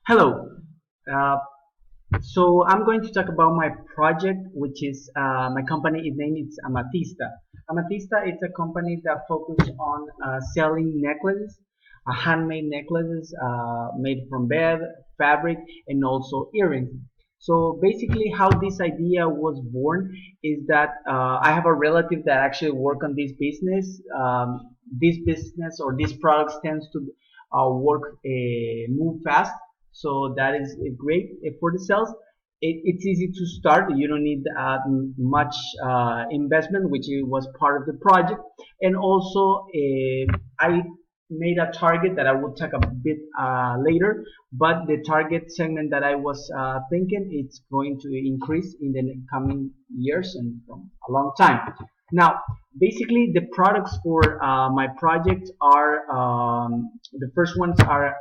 Hello. Uh, so I'm going to talk about my project, which is my company. Its name is Amatista. Amatista is a company that focuses on selling necklaces, handmade necklaces made from bed, fabric, and also earrings. So basically, how this idea was born is that I have a relative that actually work on this business. This business or these products tends to move fast, so that is great for the sales. It's easy to start. You don't need much investment, which was part of the project. And also, I made a target that I will talk a bit later. But the target segment that I was thinking, it's going to increase in the coming years and from a long time. Now, basically, the products for my project are the first ones are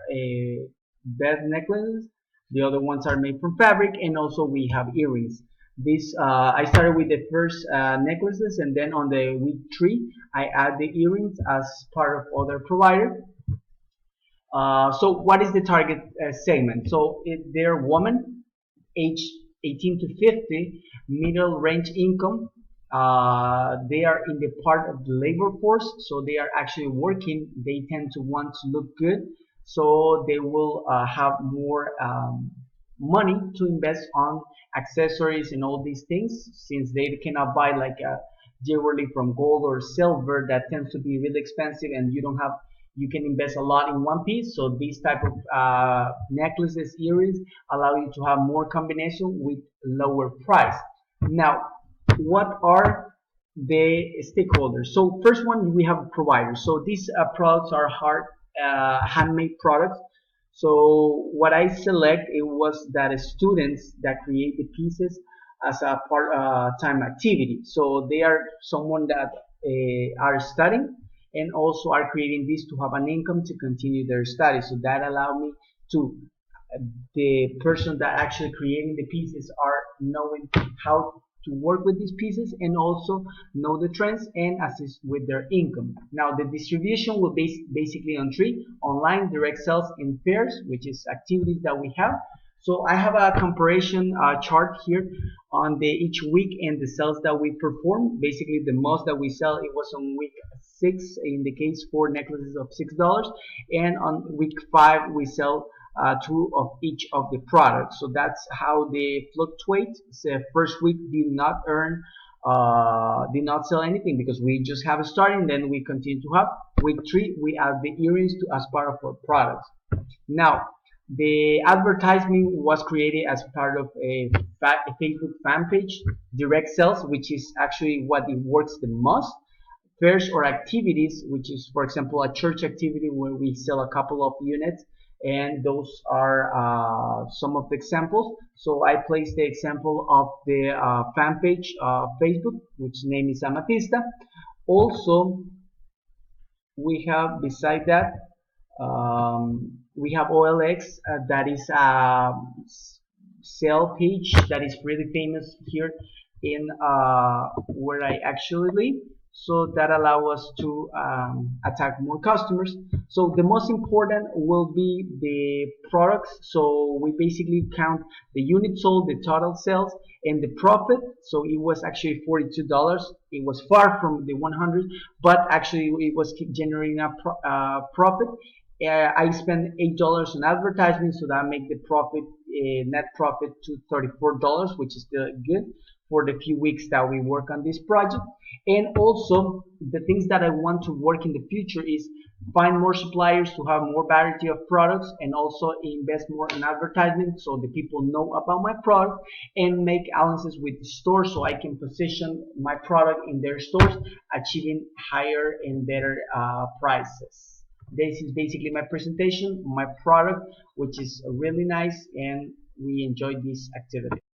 bed necklaces. The other ones are made from fabric, and also we have earrings. This I started with the first necklaces, and then on the week 3, I add the earrings as part of other provider. So what is the target segment? So they're women, age 18 to 50, middle range income. They are in the part of the labor force, so they are actually working. They tend to want to look good, so they will have more money to invest on accessories and all these things, since they cannot buy like a jewelry from gold or silver that tends to be really expensive, and you can invest a lot in one piece. So these type of necklaces, earrings allow you to have more combination with lower price. Now, what are the stakeholders? So first one, we have providers. So these products are handmade products. So what I select, it was that students that create the pieces as a part-time activity. So they are someone that are studying and also are creating this to have an income to continue their studies. So that allowed me to the person that actually creating the pieces are knowing how to work with these pieces and also know the trends and assist with their income. Now the distribution will be basically on three: online, direct sales, and fairs, which is activities that we have. So I have a comparison chart here on the each week and the sales that we perform. Basically, the most that we sell, it was on week 6 in the case for necklaces of $6, and on week 5 we sell two of each of the products. So that's how they fluctuate. So first week did not sell anything because we just have a start, and then we continue to have. Week 3 we add the earrings to as part of our products. Now the advertisement was created as part of a Facebook fan page, direct sales, which is actually what it works the most. Fairs or activities, which is, for example, a church activity where we sell a couple of units, and those are some of the examples. So I placed the example of the fan page Facebook, which name is Amatista. Also, we have beside that we have OLX, that is a sale page that is really famous here in where I actually live. So that allow us to attack more customers. So the most important will be the products. So we basically count the units sold, the total sales, and the profit. So it was actually $42. It was far from the 100, but actually it was generating a profit. I spent $8 on advertising, so that make the profit net profit to $34, which is still good for the few weeks that we work on this project. And also the things that I want to work in the future is find more suppliers to have more variety of products, and also invest more in advertisement so the people know about my product, and make alliances with the stores so I can position my product in their stores, achieving higher and better prices. This is basically my presentation, my product, which is really nice, and we enjoy this activity.